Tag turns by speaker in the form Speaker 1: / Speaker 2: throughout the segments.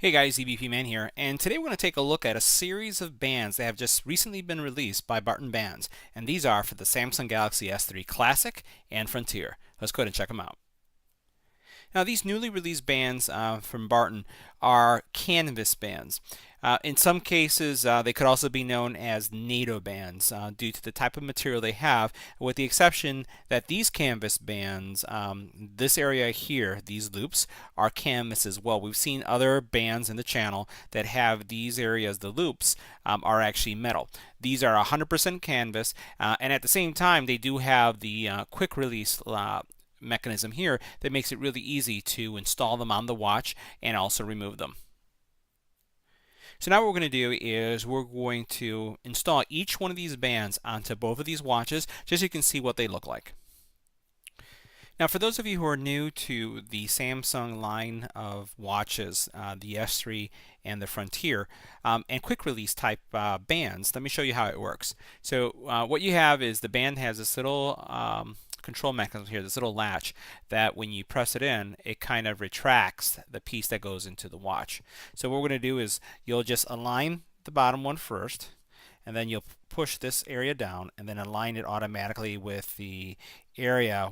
Speaker 1: Hey guys, EBPMAN here, and today we're going to take a look at a series of bands that have just recently been released by Barton Bands, and these are for the Samsung Galaxy S3 Classic and Frontier. Let's go ahead and check them out. Now, these newly released bands from Barton are canvas bands. In some cases, they could also be known as NATO bands due to the type of material they have, with the exception that these canvas bands, this area here, these loops, are canvas as well. We've seen other bands in the channel that have these areas, the loops, are actually metal. These are 100% canvas, and at the same time, they do have the quick release mechanism here that makes it really easy to install them on the watch and also remove them. So now what we're going to do is we're going to install each one of these bands onto both of these watches just so you can see what they look like. Now, for those of you who are new to the Samsung line of watches, the S3 and the Frontier, and quick release type bands, let me show you how it works. So what you have is the band has this little control mechanism here, this little latch that when you press it in, it kind of retracts the piece that goes into the watch. So what we're going to do is you'll just align the bottom one first, and then you'll push this area down and then align it automatically with the area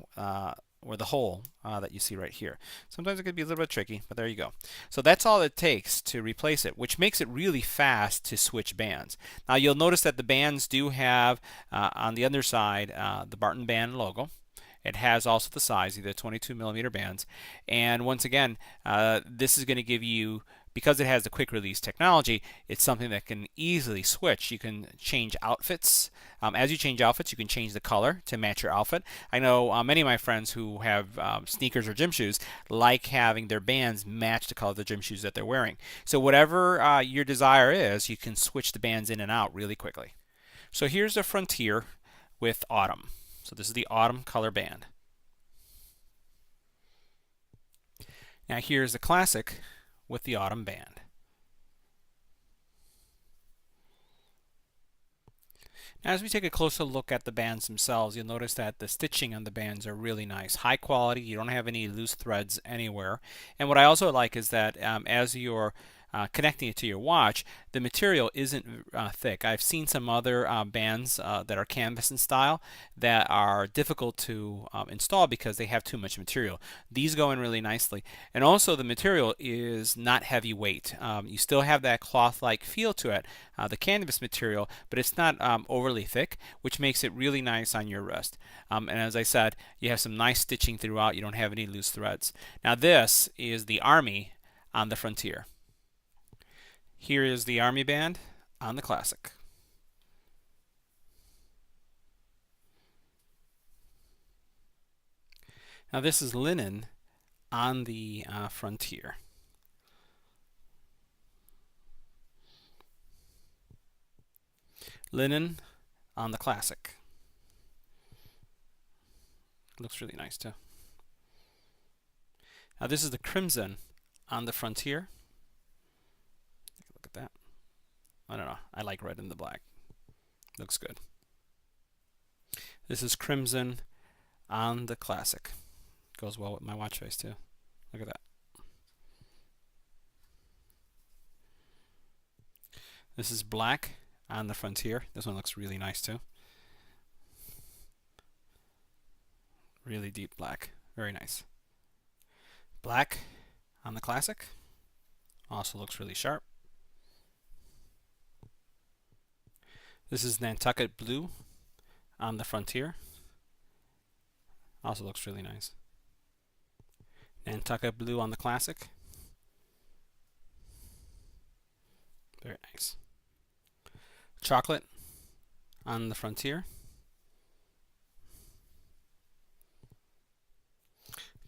Speaker 1: or the hole that you see right here. Sometimes it could be a little bit tricky, but there you go. So that's all it takes to replace it, which makes it really fast to switch bands. Now you'll notice that the bands do have on the underside the Barton band logo. It has also the size, either 22mm bands. And once again, this is going to give you, because it has the quick release technology, it's something that can easily switch. You can change outfits. As you change outfits, you can change the color to match your outfit. I know many of my friends who have sneakers or gym shoes like having their bands match the color of the gym shoes that they're wearing. So whatever your desire is, you can switch the bands in and out really quickly. So here's the Frontier with Autumn. So this is the Autumn color band. Now here's the Classic with the Autumn band. Now as we take a closer look at the bands themselves, you'll notice that the stitching on the bands are really nice. High quality, you don't have any loose threads anywhere. And what I also like is that as you're connecting it to your watch, the material isn't thick. I've seen some other bands that are canvas in style that are difficult to install because they have too much material. These go in really nicely, and also the material is not heavyweight. You still have that cloth-like feel to it, the canvas material, but it's not overly thick, which makes it really nice on your wrist. And as I said, you have some nice stitching throughout. You don't have any loose threads. Now this is the Army on the Frontier. Here is the Army band on the Classic. Now this is linen on the Frontier. Linen on the Classic. Looks really nice too. Now this is the crimson on the Frontier. Look at that. I don't know. I like red in the black. Looks good. This is crimson on the Classic. Goes well with my watch face too. Look at that. This is black on the Frontier. This one looks really nice too. Really deep black. Very nice. Black on the Classic. Also looks really sharp. This is Nantucket blue on the Frontier. Also looks really nice. Nantucket blue on the Classic. Very nice. Chocolate on the Frontier.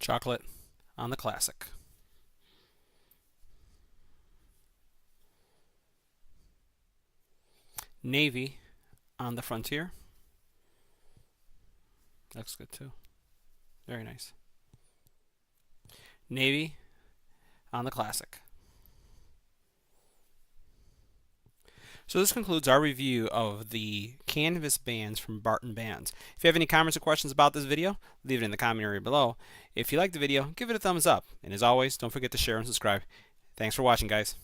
Speaker 1: Chocolate on the Classic. Navy on the Frontier. Looks good too. Very nice. Navy on the Classic. So this concludes our review of the canvas bands from Barton Bands. If you have any comments or questions about this video, leave it in the comment area below. If you like the video, give it a thumbs up. And as always, don't forget to share and subscribe. Thanks for watching, guys.